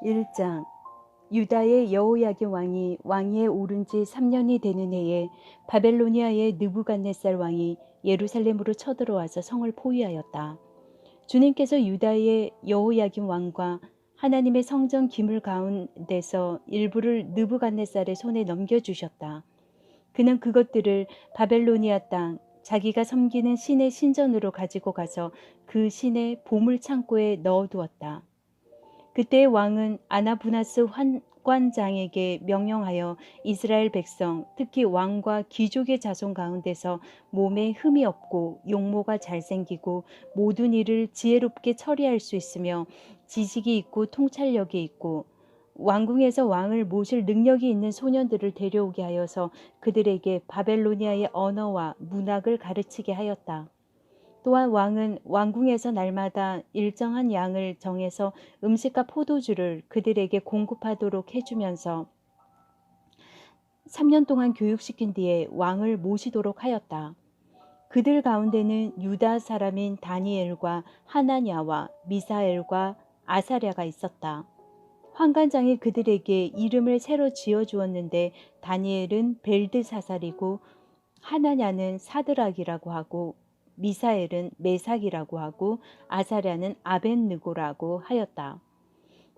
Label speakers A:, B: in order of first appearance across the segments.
A: 1장. 유다의 여호야긴 왕이 왕위에 오른 지 3년이 되는 해에 바벨로니아의 느부갓네살 왕이 예루살렘으로 쳐들어와서 성을 포위하였다. 주님께서 유다의 여호야긴 왕과 하나님의 성전 기물 가운데서 일부를 느부갓네살의 손에 넘겨주셨다. 그는 그것들을 바벨로니아 땅 자기가 섬기는 신의 신전으로 가지고 가서 그 신의 보물 창고에 넣어두었다. 그때 왕은 아나부나스 환관장에게 명령하여 이스라엘 백성, 특히 왕과 귀족의 자손 가운데서 몸에 흠이 없고 용모가 잘생기고 모든 일을 지혜롭게 처리할 수 있으며 지식이 있고 통찰력이 있고 왕궁에서 왕을 모실 능력이 있는 소년들을 데려오게 하여서 그들에게 바벨로니아의 언어와 문학을 가르치게 하였다. 또한 왕은 왕궁에서 날마다 일정한 양을 정해서 음식과 포도주를 그들에게 공급하도록 해주면서 3년 동안 교육시킨 뒤에 왕을 모시도록 하였다. 그들 가운데는 유다 사람인 다니엘과 하나냐와 미사엘과 아사랴가 있었다. 환관장이 그들에게 이름을 새로 지어주었는데 다니엘은 벨드사살이고 하나냐는 사드락이라고 하고 미사엘은 메삭이라고 하고 아사랴는 아벳느고라고 하였다.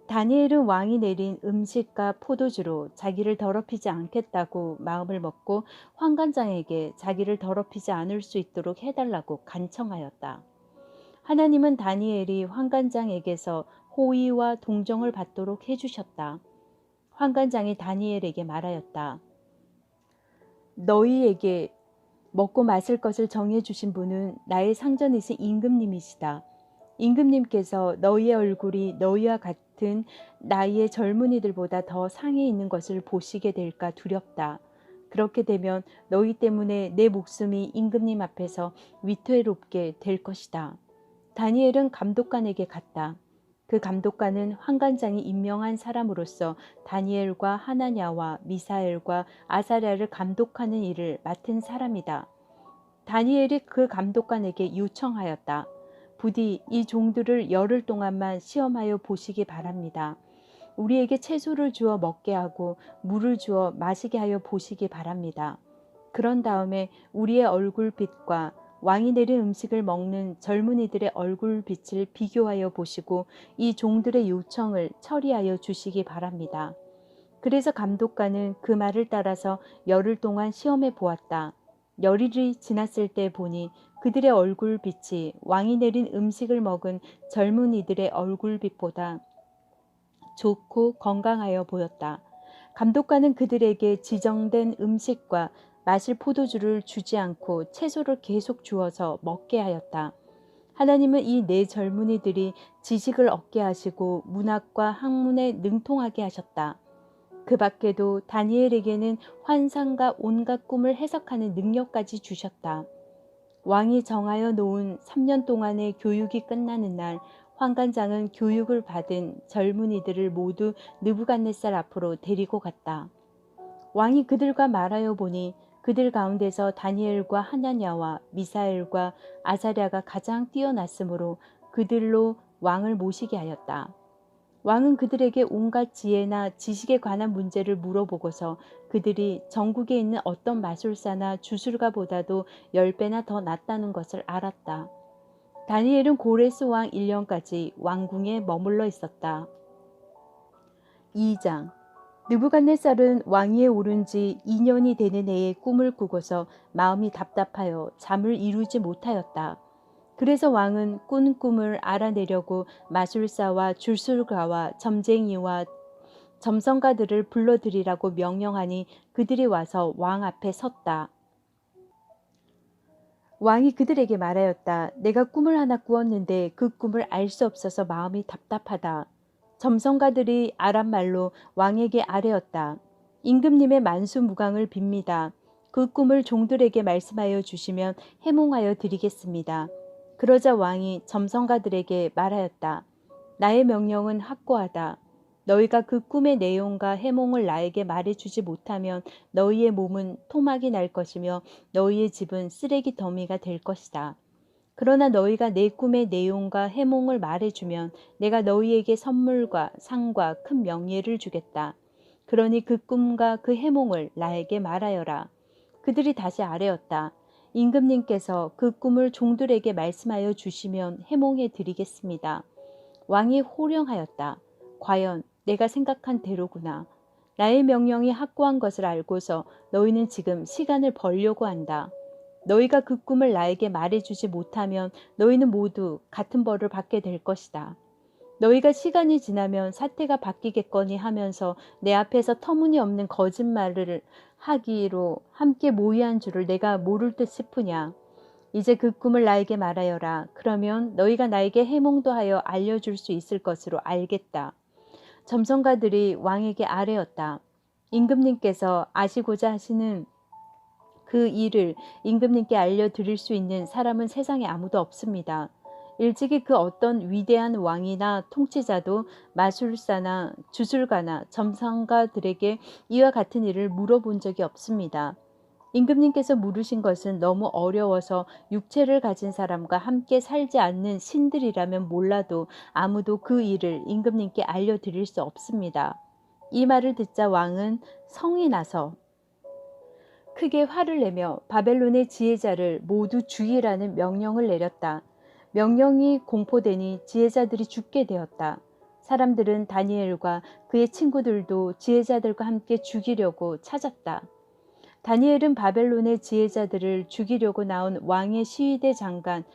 A: 다니엘은 왕이 내린 음식과 포도주로 자기를 더럽히지 않겠다고 마음을 먹고 환관장에게 자기를 더럽히지 않을 수 있도록 해달라고 간청하였다. 하나님은 다니엘이 환관장에게서 호의와 동정을 받도록 해주셨다. 환관장이 다니엘에게 말하였다. 너희에게 먹고 마실 것을 정해주신 분은 나의 상전이신 임금님이시다. 임금님께서 너희의 얼굴이 너희와 같은 나이의 젊은이들보다 더 상에 있는 것을 보시게 될까 두렵다. 그렇게 되면 너희 때문에 내 목숨이 임금님 앞에서 위태롭게 될 것이다. 다니엘은 감독관에게 갔다. 그 감독관은 환관장이 임명한 사람으로서 다니엘과 하나냐와 미사엘과 아사랴를 감독하는 일을 맡은 사람이다. 다니엘이 그 감독관에게 요청하였다. 부디 이 종들을 열흘 동안만 시험하여 보시기 바랍니다. 우리에게 채소를 주어 먹게 하고 물을 주어 마시게 하여 보시기 바랍니다. 그런 다음에 우리의 얼굴빛과 왕이 내린 음식을 먹는 젊은이들의 얼굴빛을 비교하여 보시고 이 종들의 요청을 처리하여 주시기 바랍니다. 그래서 감독관은 그 말을 따라서 열흘 동안 시험해 보았다. 열흘이 지났을 때 보니 그들의 얼굴빛이 왕이 내린 음식을 먹은 젊은이들의 얼굴빛보다 좋고 건강하여 보였다. 감독관은 그들에게 지정된 음식과 마실 포도주를 주지 않고 채소를 계속 주어서 먹게 하였다. 하나님은 이 네 젊은이들이 지식을 얻게 하시고 문학과 학문에 능통하게 하셨다. 그 밖에도 다니엘에게는 환상과 온갖 꿈을 해석하는 능력까지 주셨다. 왕이 정하여 놓은 3년 동안의 교육이 끝나는 날 환관장은 교육을 받은 젊은이들을 모두 느부갓네살 앞으로 데리고 갔다. 왕이 그들과 말하여 보니 그들 가운데서 다니엘과 하나냐와 미사엘과 아사랴가 가장 뛰어났으므로 그들로 왕을 모시게 하였다. 왕은 그들에게 온갖 지혜나 지식에 관한 문제를 물어보고서 그들이 전국에 있는 어떤 마술사나 주술가보다도 10배나 더 낫다는 것을 알았다. 다니엘은 고레스 왕 1년까지 왕궁에 머물러 있었다. 2장. 느부갓네살은 왕위에 오른 지 2년이 되는 해에 꿈을 꾸고서 마음이 답답하여 잠을 이루지 못하였다. 그래서 왕은 꾼 꿈을 알아내려고 마술사와 주술가와 점쟁이와 점성가들을 불러들이라고 명령하니 그들이 와서 왕 앞에 섰다. 왕이 그들에게 말하였다. 내가 꿈을 하나 꾸었는데 그 꿈을 알 수 없어서 마음이 답답하다. 점성가들이 아람말로 왕에게 아뢰었다. 임금님의 만수무강을 빕니다. 그 꿈을 종들에게 말씀하여 주시면 해몽하여 드리겠습니다. 그러자 왕이 점성가들에게 말하였다. 나의 명령은 확고하다. 너희가 그 꿈의 내용과 해몽을 나에게 말해주지 못하면 너희의 몸은 토막이 날 것이며 너희의 집은 쓰레기 더미가 될 것이다. 그러나 너희가 내 꿈의 내용과 해몽을 말해주면 내가 너희에게 선물과 상과 큰 명예를 주겠다. 그러니 그 꿈과 그 해몽을 나에게 말하여라. 그들이 다시 아뢰었다. 임금님께서 그 꿈을 종들에게 말씀하여 주시면 해몽해 드리겠습니다. 왕이 호령하였다. 과연 내가 생각한 대로구나. 나의 명령이 확고한 것을 알고서 너희는 지금 시간을 벌려고 한다. 너희가 그 꿈을 나에게 말해주지 못하면 너희는 모두 같은 벌을 받게 될 것이다. 너희가 시간이 지나면 사태가 바뀌겠거니 하면서 내 앞에서 터무니없는 거짓말을 하기로 함께 모의한 줄을 내가 모를 듯 싶으냐. 이제 그 꿈을 나에게 말하여라. 그러면 너희가 나에게 해몽도 하여 알려줄 수 있을 것으로 알겠다. 점성가들이 왕에게 아뢰었다. 임금님께서 아시고자 하시는 그 일을 임금님께 알려드릴 수 있는 사람은 세상에 아무도 없습니다. 일찍이 그 어떤 위대한 왕이나 통치자도 마술사나 주술가나 점성가들에게 이와 같은 일을 물어본 적이 없습니다. 임금님께서 물으신 것은 너무 어려워서 육체를 가진 사람과 함께 살지 않는 신들이라면 몰라도 아무도 그 일을 임금님께 알려드릴 수 없습니다. 이 말을 듣자 왕은 성이 나서 크게 화를 내며 바벨론의 지혜자를 모두 죽이라는 명령을 내렸다. 명령이 공포되니 지혜자들이 죽게 되었다. 사람들은 다니엘과 그의 친구들도 지혜자들과 함께 죽이려고 찾았다. 다니엘은 바벨론의 지혜자들을 죽이려고 나온 왕의 시위대 장관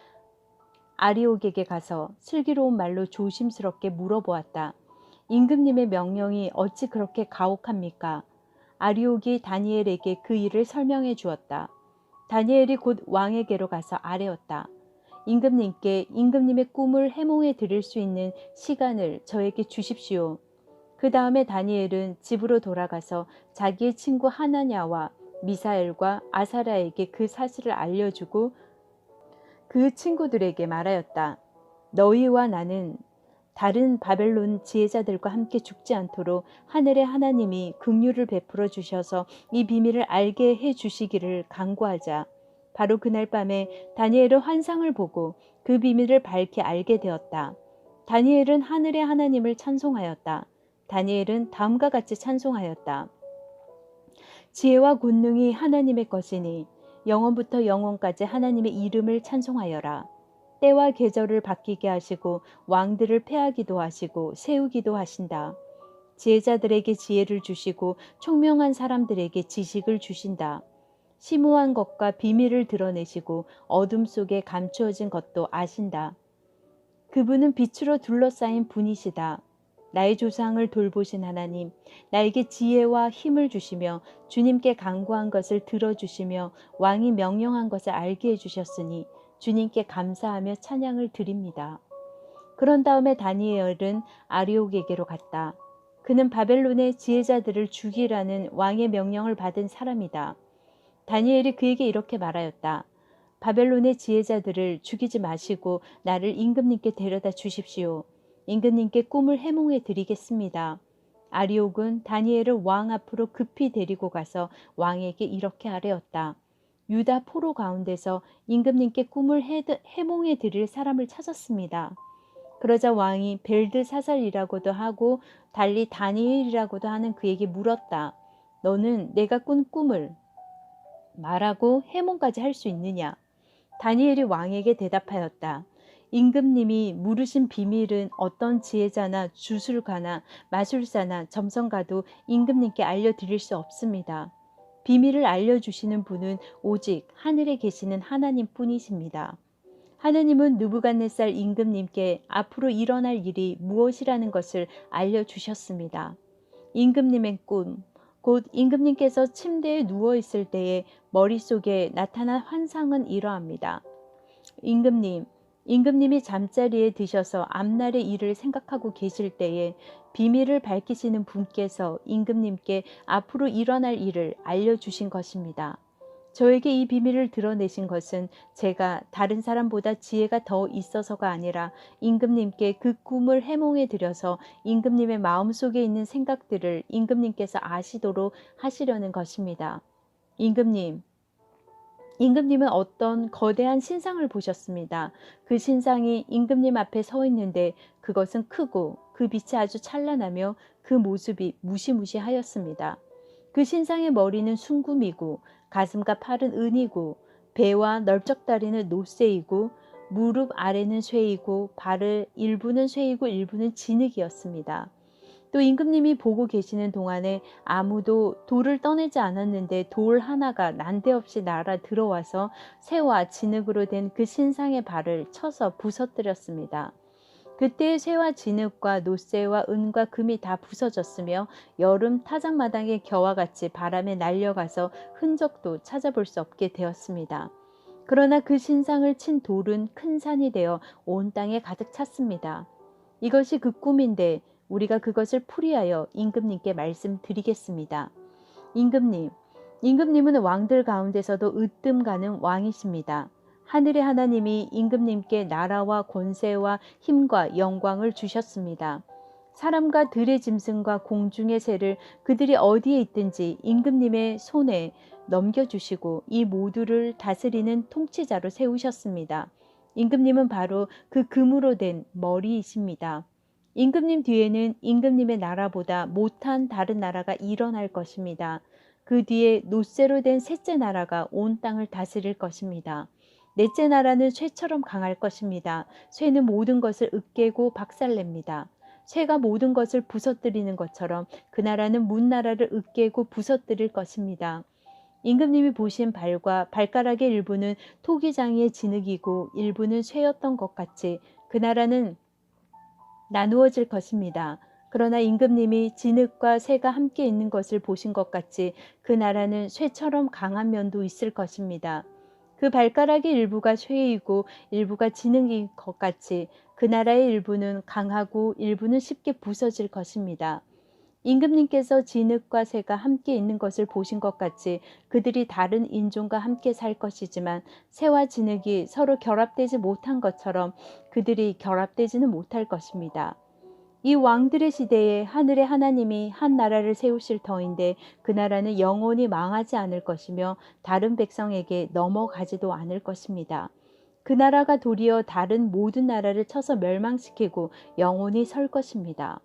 A: 아리옥에게 가서 슬기로운 말로 조심스럽게 물어보았다. 임금님의 명령이 어찌 그렇게 가혹합니까? 아리옥이 다니엘에게 그 일을 설명해 주었다. 다니엘이 곧 왕에게로 가서 아뢰었다. 임금님께 임금님의 꿈을 해몽해 드릴 수 있는 시간을 저에게 주십시오. 그 다음에 다니엘은 집으로 돌아가서 자기의 친구 하나냐와 미사엘과 아사랴에게 그 사실을 알려주고 그 친구들에게 말하였다. 너희와 나는 다른 바벨론 지혜자들과 함께 죽지 않도록 하늘의 하나님이 긍휼을 베풀어 주셔서 이 비밀을 알게 해 주시기를 간구하자. 바로 그날 밤에 다니엘은 환상을 보고 그 비밀을 밝히 알게 되었다. 다니엘은 하늘의 하나님을 찬송하였다. 다니엘은 다음과 같이 찬송하였다. 지혜와 권능이 하나님의 것이니 영원부터 영원까지 하나님의 이름을 찬송하여라. 때와 계절을 바뀌게 하시고 왕들을 패하기도 하시고 세우기도 하신다. 지혜자들에게 지혜를 주시고 총명한 사람들에게 지식을 주신다. 심오한 것과 비밀을 드러내시고 어둠 속에 감추어진 것도 아신다. 그분은 빛으로 둘러싸인 분이시다. 나의 조상을 돌보신 하나님, 나에게 지혜와 힘을 주시며 주님께 간구한 것을 들어주시며 왕이 명령한 것을 알게 해주셨으니 주님께 감사하며 찬양을 드립니다. 그런 다음에 다니엘은 아리옥에게로 갔다. 그는 바벨론의 지혜자들을 죽이라는 왕의 명령을 받은 사람이다. 다니엘이 그에게 이렇게 말하였다. 바벨론의 지혜자들을 죽이지 마시고 나를 임금님께 데려다 주십시오. 임금님께 꿈을 해몽해 드리겠습니다. 아리옥은 다니엘을 왕 앞으로 급히 데리고 가서 왕에게 이렇게 아뢰었다. 유다 포로 가운데서 임금님께 꿈을 해몽해 드릴 사람을 찾았습니다. 그러자 왕이 벨드사살이라고도 하고 달리 다니엘이라고도 하는 그에게 물었다. 너는 내가 꾼 꿈을 말하고 해몽까지 할 수 있느냐? 다니엘이 왕에게 대답하였다. 임금님이 물으신 비밀은 어떤 지혜자나 주술가나 마술사나 점성가도 임금님께 알려드릴 수 없습니다. 비밀을 알려주시는 분은 오직 하늘에 계시는 하나님뿐이십니다. 하느님은 느부갓네살 임금님께 앞으로 일어날 일이 무엇이라는 것을 알려주셨습니다. 임금님의 꿈, 곧 임금님께서 침대에 누워있을 때에 머릿속에 나타난 환상은 이러합니다. 임금님이 잠자리에 드셔서 앞날의 일을 생각하고 계실 때에 비밀을 밝히시는 분께서 임금님께 앞으로 일어날 일을 알려주신 것입니다. 저에게 이 비밀을 드러내신 것은 제가 다른 사람보다 지혜가 더 있어서가 아니라 임금님께 그 꿈을 해몽해 드려서 임금님의 마음속에 있는 생각들을 임금님께서 아시도록 하시려는 것입니다. 임금님, 임금님은 어떤 거대한 신상을 보셨습니다. 그 신상이 임금님 앞에 서 있는데 그것은 크고 그 빛이 아주 찬란하며 그 모습이 무시무시하였습니다. 그 신상의 머리는 순금이고 가슴과 팔은 은이고 배와 넓적다리는 노쇠이고 무릎 아래는 쇠이고 발을 일부는 쇠이고 일부는 진흙이었습니다. 또 임금님이 보고 계시는 동안에 아무도 돌을 떠내지 않았는데 돌 하나가 난데없이 날아 들어와서 쇠와 진흙으로 된 그 신상의 발을 쳐서 부서뜨렸습니다. 그때 쇠와 진흙과 노쇠와 은과 금이 다 부서졌으며 여름 타작마당의 겨와 같이 바람에 날려가서 흔적도 찾아볼 수 없게 되었습니다. 그러나 그 신상을 친 돌은 큰 산이 되어 온 땅에 가득 찼습니다. 이것이 그 꿈인데 우리가 그것을 풀이하여 임금님께 말씀드리겠습니다. 임금님, 임금님은 왕들 가운데서도 으뜸가는 왕이십니다. 하늘의 하나님이 임금님께 나라와 권세와 힘과 영광을 주셨습니다. 사람과 들의 짐승과 공중의 새를 그들이 어디에 있든지 임금님의 손에 넘겨주시고 이 모두를 다스리는 통치자로 세우셨습니다. 임금님은 바로 그 금으로 된 머리이십니다. 임금님 뒤에는 임금님의 나라보다 못한 다른 나라가 일어날 것입니다. 그 뒤에 놋쇠로 된 셋째 나라가 온 땅을 다스릴 것입니다. 넷째 나라는 쇠처럼 강할 것입니다. 쇠는 모든 것을 으깨고 박살냅니다. 쇠가 모든 것을 부서뜨리는 것처럼 그 나라는 문나라를 으깨고 부서뜨릴 것입니다. 임금님이 보신 발과 발가락의 일부는 토기장이의 진흙이고 일부는 쇠였던 것 같이 그 나라는 나누어질 것입니다. 그러나 임금님이 진흙과 쇠가 함께 있는 것을 보신 것 같이 그 나라는 쇠처럼 강한 면도 있을 것입니다. 그 발가락의 일부가 쇠이고 일부가 진흙인 것 같이 그 나라의 일부는 강하고 일부는 쉽게 부서질 것입니다. 임금님께서 진흙과 쇠가 함께 있는 것을 보신 것 같이 그들이 다른 인종과 함께 살 것이지만 쇠와 진흙이 서로 결합되지 못한 것처럼 그들이 결합되지는 못할 것입니다. 이 왕들의 시대에 하늘의 하나님이 한 나라를 세우실 터인데 그 나라는 영원히 망하지 않을 것이며 다른 백성에게 넘어가지도 않을 것입니다. 그 나라가 도리어 다른 모든 나라를 쳐서 멸망시키고 영원히 설 것입니다.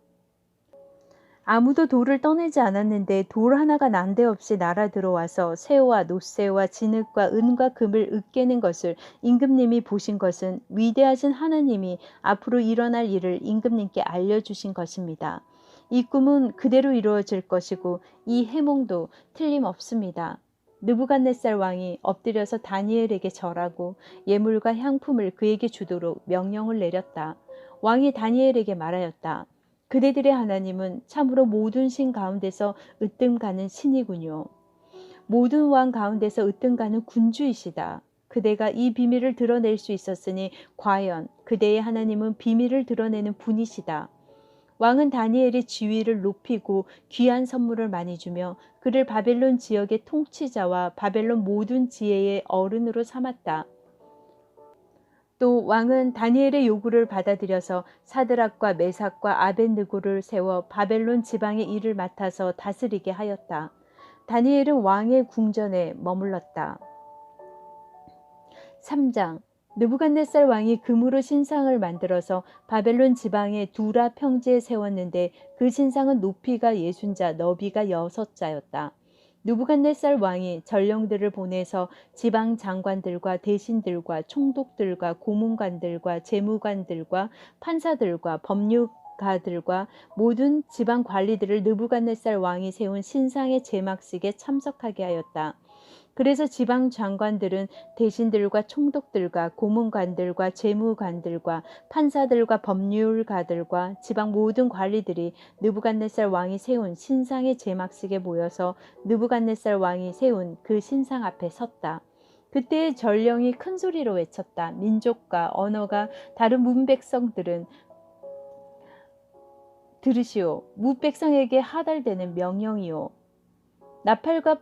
A: 아무도 돌을 떠내지 않았는데 돌 하나가 난데없이 날아 들어와서 쇠와 놋쇠와 진흙과 은과 금을 으깨는 것을 임금님이 보신 것은 위대하신 하나님이 앞으로 일어날 일을 임금님께 알려주신 것입니다. 이 꿈은 그대로 이루어질 것이고 이 해몽도 틀림없습니다. 느부갓네살 왕이 엎드려서 다니엘에게 절하고 예물과 향품을 그에게 주도록 명령을 내렸다. 왕이 다니엘에게 말하였다. 그대들의 하나님은 참으로 모든 신 가운데서 으뜸가는 신이군요. 모든 왕 가운데서 으뜸가는 군주이시다. 그대가 이 비밀을 드러낼 수 있었으니 과연 그대의 하나님은 비밀을 드러내는 분이시다. 왕은 다니엘의 지위를 높이고 귀한 선물을 많이 주며 그를 바벨론 지역의 통치자와 바벨론 모든 지혜의 어른으로 삼았다. 또 왕은 다니엘의 요구를 받아들여서 사드락과 메삭과 아벳느고를 세워 바벨론 지방의 일을 맡아서 다스리게 하였다. 다니엘은 왕의 궁전에 머물렀다. 3장 느부갓네살 왕이 금으로 신상을 만들어서 바벨론 지방의 두라 평지에 세웠는데 그 신상은 높이가 60자, 너비가 6자였다. 느부갓네살 왕이 전령들을 보내서 지방 장관들과 대신들과 총독들과 고문관들과 재무관들과 판사들과 법률가들과 모든 지방 관리들을 느부갓네살 왕이 세운 신상의 제막식에 참석하게 하였다. 그래서 지방 장관들은 대신들과 총독들과 고문관들과 재무관들과 판사들과 법률가들과 지방 모든 관리들이 느부갓네살 왕이 세운 신상의 제막식에 모여서 느부갓네살 왕이 세운 그 신상 앞에 섰다. 그때 전령이 큰 소리로 외쳤다. 민족과 언어가 다른 문백성들은 들으시오. 무백성에게 하달되는 명령이오. 나팔과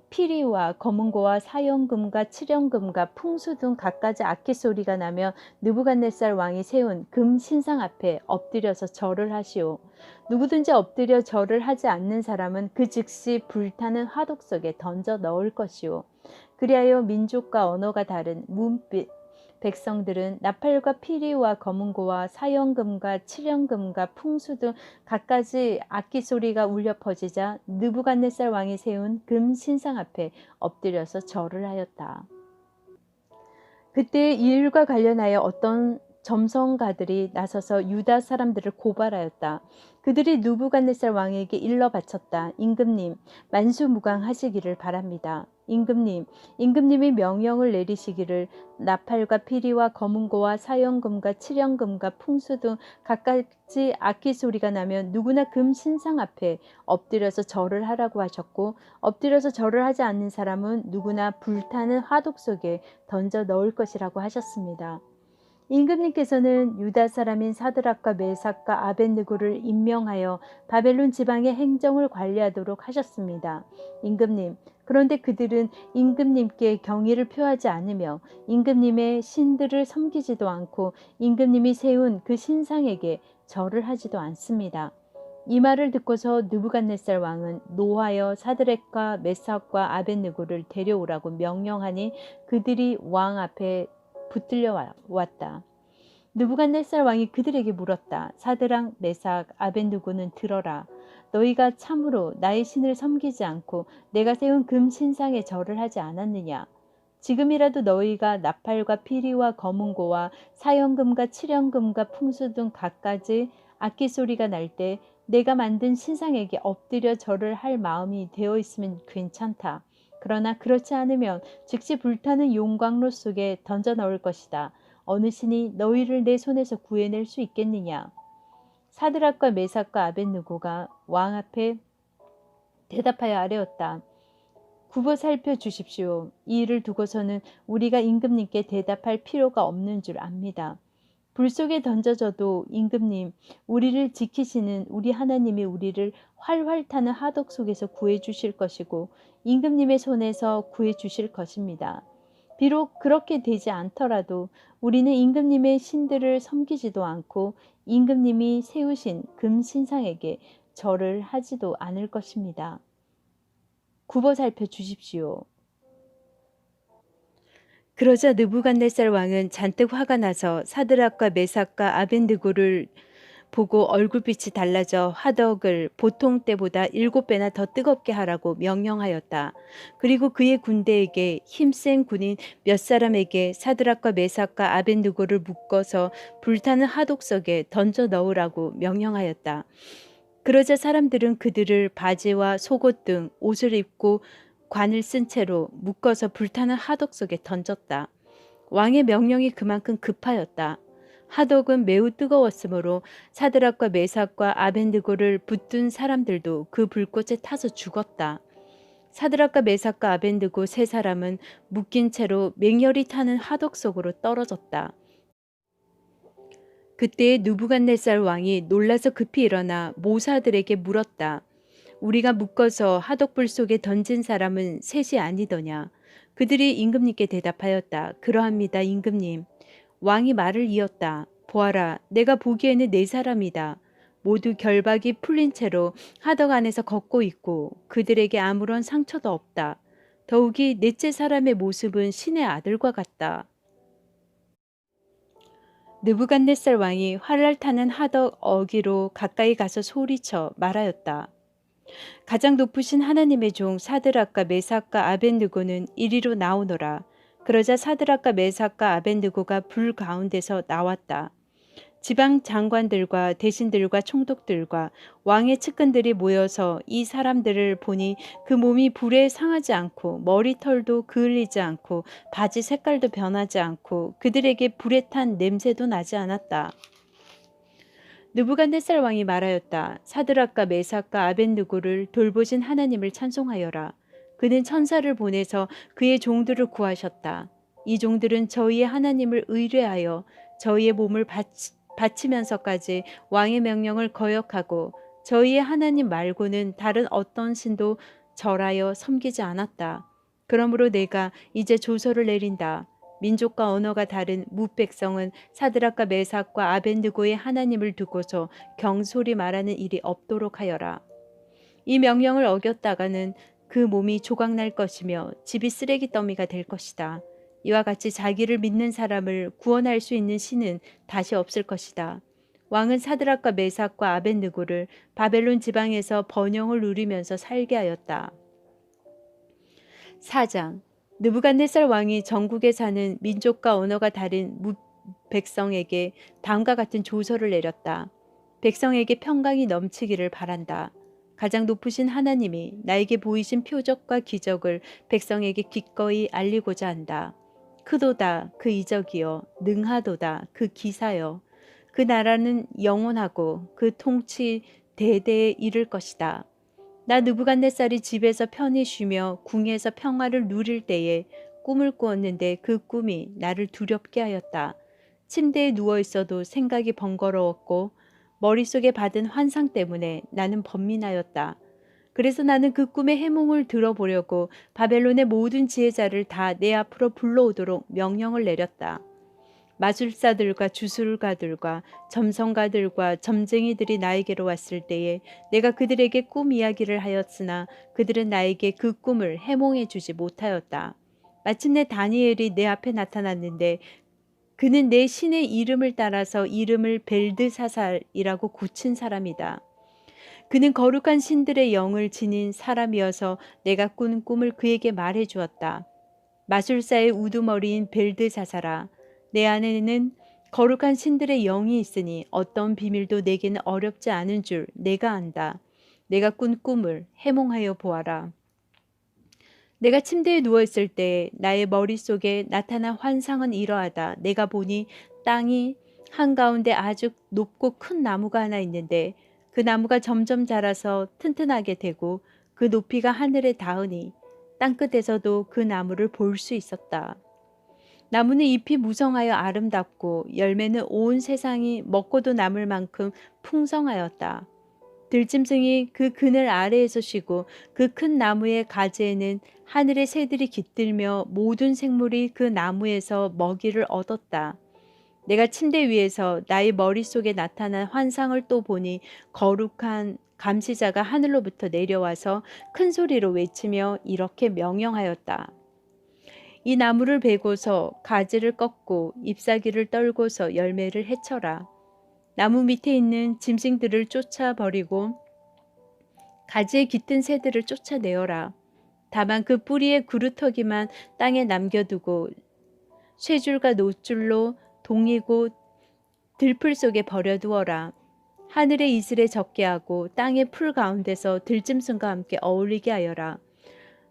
A: 피리와 검은고와 사형금과 칠형금과 풍수 등 갖가지 악기 소리가 나며 느부갓네살 왕이 세운 금 신상 앞에 엎드려서 절을 하시오. 누구든지 엎드려 절을 하지 않는 사람은 그 즉시 불타는 화독 속에 던져 넣을 것이오. 그리하여 민족과 언어가 다른 문빛 백성들은 나팔과 피리와 검은고와 사형금과 칠형금과 풍수 등 갖가지 악기 소리가 울려 퍼지자 느부갓네살 왕이 세운 금 신상 앞에 엎드려서 절을 하였다. 그때 이 일과 관련하여 어떤 점성가들이 나서서 유다 사람들을 고발하였다. 그들이 느부갓네살 왕에게 일러 바쳤다. 임금님, 만수무강하시기를 바랍니다. 임금님이 명령을 내리시기를 나팔과 피리와 검은고와 사형금과 칠형금과 풍수 등 갖가지 악기 소리가 나면 누구나 금 신상 앞에 엎드려서 절을 하라고 하셨고, 엎드려서 절을 하지 않는 사람은 누구나 불타는 화독 속에 던져 넣을 것이라고 하셨습니다. 임금님께서는 유다 사람인 사드락과 메삭과 아벳느고를 임명하여 바벨론 지방의 행정을 관리하도록 하셨습니다. 임금님, 그런데 그들은 임금님께 경의를 표하지 않으며 임금님의 신들을 섬기지도 않고 임금님이 세운 그 신상에게 절을 하지도 않습니다. 이 말을 듣고서 느부갓네살 왕은 노하여 사드락과 메삭과 아벳느고를 데려오라고 명령하니 그들이 왕 앞에 붙들려 왔다. 느부갓네살 왕이 그들에게 물었다. 사드락, 메삭, 아벳느고는 들어라. 너희가 참으로 나의 신을 섬기지 않고 내가 세운 금 신상에 절을 하지 않았느냐? 지금이라도 너희가 나팔과 피리와 검은고와 사형금과 칠형금과 풍수 등 갖가지 악기 소리가 날 때 내가 만든 신상에게 엎드려 절을 할 마음이 되어 있으면 괜찮다. 그러나 그렇지 않으면 즉시 불타는 용광로 속에 던져 넣을 것이다. 어느 신이 너희를 내 손에서 구해낼 수 있겠느냐? 사드락과 메삭과 아벳느고가 왕 앞에 대답하여 아뢰었다. 굽어 살펴 주십시오. 이 일을 두고서는 우리가 임금님께 대답할 필요가 없는 줄 압니다. 불 속에 던져져도 임금님, 우리를 지키시는 우리 하나님이 우리를 활활 타는 화덕 속에서 구해 주실 것이고 임금님의 손에서 구해 주실 것입니다. 비록 그렇게 되지 않더라도 우리는 임금님의 신들을 섬기지도 않고 임금님이 세우신 금 신상에게 절을 하지도 않을 것입니다. 굽어 살펴 주십시오. 그러자 느부갓네살 왕은 잔뜩 화가 나서 사드락과 메삭과 아벳느고를 보고 얼굴빛이 달라져 화덕을 보통 때보다 7배나 더 뜨겁게 하라고 명령하였다. 그리고 그의 군대에게 힘센 군인 몇 사람에게 사드락과 메삭과 아벳느고를 묶어서 불타는 화독 속에 던져 넣으라고 명령하였다. 그러자 사람들은 그들을 바지와 속옷 등 옷을 입고 관을 쓴 채로 묶어서 불타는 화독 속에 던졌다. 왕의 명령이 그만큼 급하였다. 화독은 매우 뜨거웠으므로 사드락과 메삭과 아벳느고를 붙든 사람들도 그 불꽃에 타서 죽었다. 사드락과 메삭과 아벳느고 세 사람은 묶인 채로 맹렬히 타는 화독 속으로 떨어졌다. 그때 느부갓네살 왕이 놀라서 급히 일어나 모사들에게 물었다. 우리가 묶어서 화독불 속에 던진 사람은 셋이 아니더냐? 그들이 임금님께 대답하였다. 그러합니다, 임금님. 왕이 말을 이었다. 보아라, 내가 보기에는 네 사람이다. 모두 결박이 풀린 채로 화덕 안에서 걷고 있고 그들에게 아무런 상처도 없다. 더욱이 넷째 사람의 모습은 신의 아들과 같다. 느부갓네살 왕이 활날 타는 화덕 어기로 가까이 가서 소리쳐 말하였다. 가장 높으신 하나님의 종 사드락과 메삭과 아벳느고는 이리로 나오너라. 그러자 사드락과 메삭과 아벳느고가 불 가운데서 나왔다. 지방 장관들과 대신들과 총독들과 왕의 측근들이 모여서 이 사람들을 보니 그 몸이 불에 상하지 않고 머리털도 그을리지 않고 바지 색깔도 변하지 않고 그들에게 불에 탄 냄새도 나지 않았다. 느부갓네살 왕이 말하였다. 사드락과 메삭과 아벳느고를 돌보신 하나님을 찬송하여라. 그는 천사를 보내서 그의 종들을 구하셨다. 이 종들은 저희의 하나님을 의뢰하여 저희의 몸을 바치면서까지 왕의 명령을 거역하고 저희의 하나님 말고는 다른 어떤 신도 절하여 섬기지 않았다. 그러므로 내가 이제 조서를 내린다. 민족과 언어가 다른 뭇백성은 사드락과 메삭과 아벤느고의 하나님을 두고서 경솔히 말하는 일이 없도록 하여라. 이 명령을 어겼다가는 그 몸이 조각날 것이며 집이 쓰레기 더미가 될 것이다. 이와 같이 자기를 믿는 사람을 구원할 수 있는 신은 다시 없을 것이다. 왕은 사드락과 메삭과 아벤느고를 바벨론 지방에서 번영을 누리면서 살게 하였다. 4장. 느부갓네살 왕이 전국에 사는 민족과 언어가 다른 백성에게 다음과 같은 조서를 내렸다. 백성에게 평강이 넘치기를 바란다. 가장 높으신 하나님이 나에게 보이신 표적과 기적을 백성에게 기꺼이 알리고자 한다. 크도다 그 이적이여, 능하도다 그 기사여. 그 나라는 영원하고 그 통치 대대에 이를 것이다. 나 느부갓네살이 집에서 편히 쉬며 궁에서 평화를 누릴 때에 꿈을 꾸었는데 그 꿈이 나를 두렵게 하였다. 침대에 누워 있어도 생각이 번거로웠고 머릿속에 받은 환상 때문에 나는 번민하였다. 그래서 나는 그 꿈의 해몽을 들어보려고 바벨론의 모든 지혜자를 다 내 앞으로 불러오도록 명령을 내렸다. 마술사들과 주술가들과 점성가들과 점쟁이들이 나에게로 왔을 때에 내가 그들에게 꿈 이야기를 하였으나 그들은 나에게 그 꿈을 해몽해 주지 못하였다. 마침내 다니엘이 내 앞에 나타났는데 그는 내 신의 이름을 따라서 이름을 벨드사살이라고 고친 사람이다. 그는 거룩한 신들의 영을 지닌 사람이어서 내가 꾼 꿈을 그에게 말해 주었다. 마술사의 우두머리인 벨드사살아, 내 안에는 거룩한 신들의 영이 있으니 어떤 비밀도 내게는 어렵지 않은 줄 내가 안다. 내가 꾼 꿈을 해몽하여 보아라. 내가 침대에 누워있을 때 나의 머릿속에 나타난 환상은 이러하다. 내가 보니 땅이 한가운데 아주 높고 큰 나무가 하나 있는데 그 나무가 점점 자라서 튼튼하게 되고 그 높이가 하늘에 닿으니 땅끝에서도 그 나무를 볼 수 있었다. 나무는 잎이 무성하여 아름답고 열매는 온 세상이 먹고도 남을 만큼 풍성하였다. 들짐승이 그 그늘 아래에서 쉬고 그 큰 나무의 가지에는 하늘의 새들이 깃들며 모든 생물이 그 나무에서 먹이를 얻었다. 내가 침대 위에서 나의 머릿속에 나타난 환상을 또 보니 거룩한 감시자가 하늘로부터 내려와서 큰 소리로 외치며 이렇게 명령하였다. 이 나무를 베고서 가지를 꺾고 잎사귀를 떨고서 열매를 해쳐라. 나무 밑에 있는 짐승들을 쫓아버리고 가지에 깃든 새들을 쫓아내어라. 다만 그 뿌리의 그루터기만 땅에 남겨두고 쇠줄과 노줄로 동이고 들풀 속에 버려두어라. 하늘의 이슬에 적게 하고 땅의 풀 가운데서 들짐승과 함께 어울리게 하여라.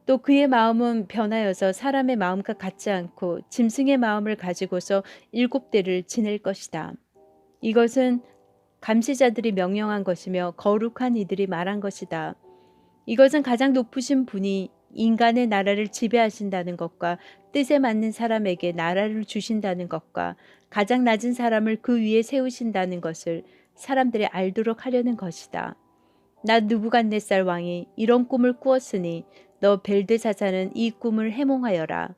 A: 또 그의 마음은 변하여서 사람의 마음과 같지 않고 짐승의 마음을 가지고서 7대를 지낼 것이다. 이것은 감시자들이 명령한 것이며 거룩한 이들이 말한 것이다. 이것은 가장 높으신 분이 인간의 나라를 지배하신다는 것과 뜻에 맞는 사람에게 나라를 주신다는 것과 가장 낮은 사람을 그 위에 세우신다는 것을 사람들이 알도록 하려는 것이다. 나 느부갓네살 왕이 이런 꿈을 꾸었으니 너 벨드사살은 이 꿈을 해몽하여라.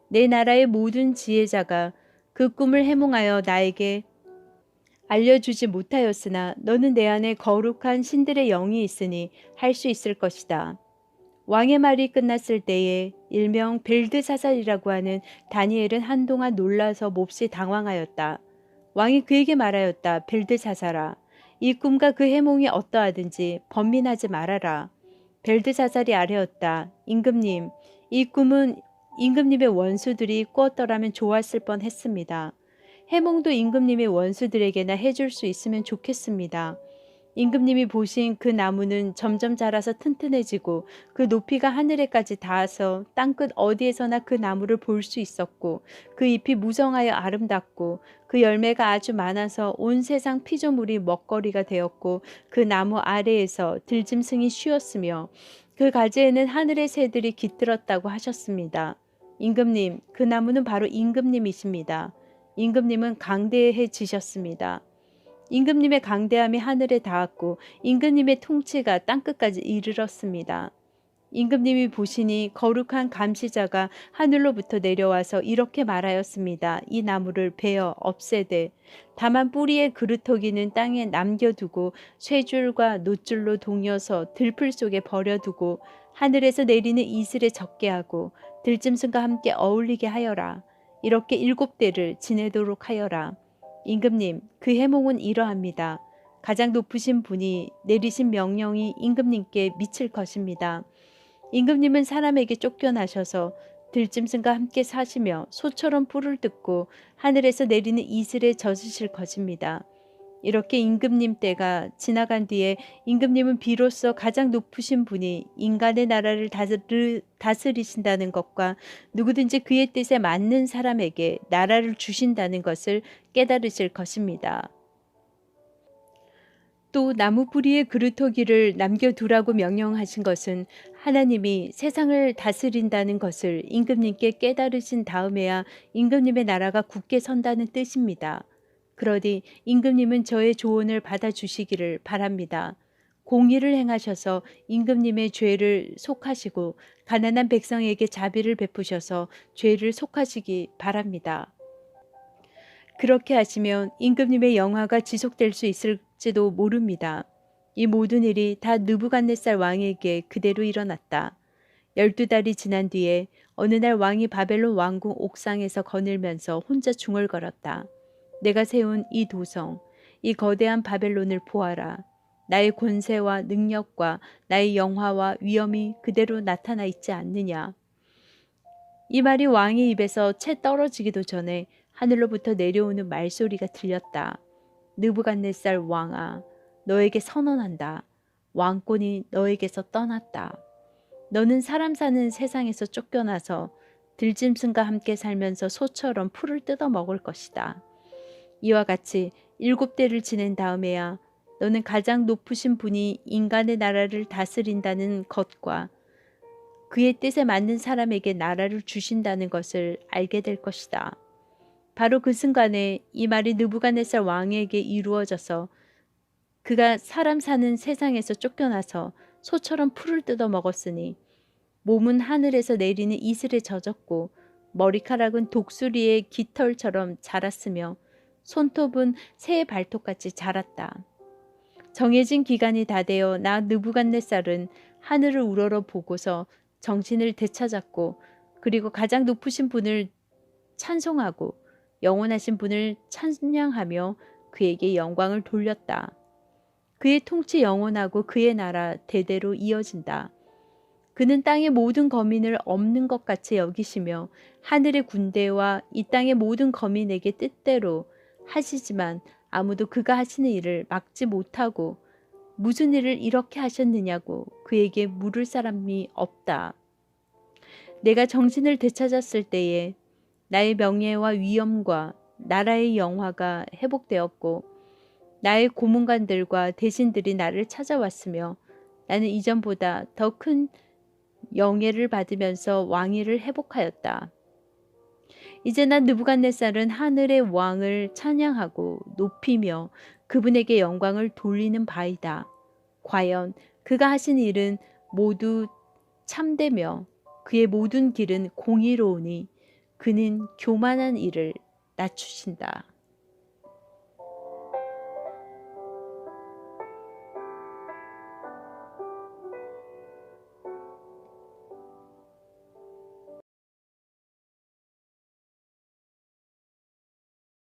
A: 내 나라의 모든 지혜자가 그 꿈을 해몽하여 나에게 알려주지 못하였으나 너는 내 안에 거룩한 신들의 영이 있으니 할 수 있을 것이다. 왕의 말이 끝났을 때에 일명 벨드사살이라고 하는 다니엘은 한동안 놀라서 몹시 당황하였다. 왕이 그에게 말하였다. 벨드사살아, 이 꿈과 그 해몽이 어떠하든지 번민하지 말아라. 벨드사살이 아뢰었다. 임금님, 이 꿈은 임금님의 원수들이 꾸었더라면 좋았을 뻔했습니다. 해몽도 임금님의 원수들에게나 해줄 수 있으면 좋겠습니다. 임금님이 보신 그 나무는 점점 자라서 튼튼해지고 그 높이가 하늘에까지 닿아서 땅끝 어디에서나 그 나무를 볼 수 있었고 그 잎이 무성하여 아름답고 그 열매가 아주 많아서 온 세상 피조물이 먹거리가 되었고 그 나무 아래에서 들짐승이 쉬었으며 그 가지에는 하늘의 새들이 깃들었다고 하셨습니다. 임금님, 그 나무는 바로 임금님이십니다. 임금님은 강대해지셨습니다. 임금님의 강대함이 하늘에 닿았고 임금님의 통치가 땅끝까지 이르렀습니다. 임금님이 보시니 거룩한 감시자가 하늘로부터 내려와서 이렇게 말하였습니다. 이 나무를 베어 없애되 다만 뿌리의 그루터기는 땅에 남겨두고 쇠줄과 놋줄로 동여서 들풀 속에 버려두고 하늘에서 내리는 이슬에 젖게 하고 들짐승과 함께 어울리게 하여라. 이렇게 7대를 지내도록 하여라. 임금님, 그 해몽은 이러합니다. 가장 높으신 분이 내리신 명령이 임금님께 미칠 것입니다. 임금님은 사람에게 쫓겨나셔서 들짐승과 함께 사시며 소처럼 뿔을 뜯고 하늘에서 내리는 이슬에 젖으실 것입니다. 이렇게 임금님 때가 지나간 뒤에 임금님은 비로소 가장 높으신 분이 인간의 나라를 다스리신다는 것과 누구든지 그의 뜻에 맞는 사람에게 나라를 주신다는 것을 깨달으실 것입니다. 또 나무 뿌리에 그루터기를 남겨두라고 명령하신 것은 하나님이 세상을 다스린다는 것을 임금님께 깨달으신 다음에야 임금님의 나라가 굳게 선다는 뜻입니다. 그러니 임금님은 저의 조언을 받아주시기를 바랍니다. 공의를 행하셔서 임금님의 죄를 속하시고 가난한 백성에게 자비를 베푸셔서 죄를 속하시기 바랍니다. 그렇게 하시면 임금님의 영화가 지속될 수 있을지도 모릅니다. 이 모든 일이 다 느부갓네살 왕에게 그대로 일어났다. 12달이 지난 뒤에 어느 날 왕이 바벨론 왕궁 옥상에서 거닐면서 혼자 중얼거렸다. 내가 세운 이 도성, 이 거대한 바벨론을 보아라. 나의 권세와 능력과 나의 영화와 위엄이 그대로 나타나 있지 않느냐. 이 말이 왕의 입에서 채 떨어지기도 전에 하늘로부터 내려오는 말소리가 들렸다. 느부갓네살 왕아, 너에게 선언한다. 왕권이 너에게서 떠났다. 너는 사람 사는 세상에서 쫓겨나서 들짐승과 함께 살면서 소처럼 풀을 뜯어 먹을 것이다. 이와 같이 7대를 지낸 다음에야 너는 가장 높으신 분이 인간의 나라를 다스린다는 것과 그의 뜻에 맞는 사람에게 나라를 주신다는 것을 알게 될 것이다. 바로 그 순간에 이 말이 느부갓네살 왕에게 이루어져서 그가 사람 사는 세상에서 쫓겨나서 소처럼 풀을 뜯어 먹었으니 몸은 하늘에서 내리는 이슬에 젖었고 머리카락은 독수리의 깃털처럼 자랐으며 손톱은 새의 발톱같이 자랐다. 정해진 기간이 다 되어 나 느부갓네살은 하늘을 우러러 보고서 정신을 되찾았고 그리고 가장 높으신 분을 찬송하고 영원하신 분을 찬양하며 그에게 영광을 돌렸다. 그의 통치 영원하고 그의 나라 대대로 이어진다. 그는 땅의 모든 거민을 없는 것 같이 여기시며 하늘의 군대와 이 땅의 모든 거민에게 뜻대로 하시지만 아무도 그가 하시는 일을 막지 못하고 무슨 일을 이렇게 하셨느냐고 그에게 물을 사람이 없다. 내가 정신을 되찾았을 때에 나의 명예와 위엄과 나라의 영화가 회복되었고 나의 고문관들과 대신들이 나를 찾아왔으며 나는 이전보다 더 큰 영예를 받으면서 왕위를 회복하였다. 이제 난 느부갓네살은 하늘의 왕을 찬양하고 높이며 그분에게 영광을 돌리는 바이다. 과연 그가 하신 일은 모두 참되며 그의 모든 길은 공의로우니 그는 교만한 이를 낮추신다.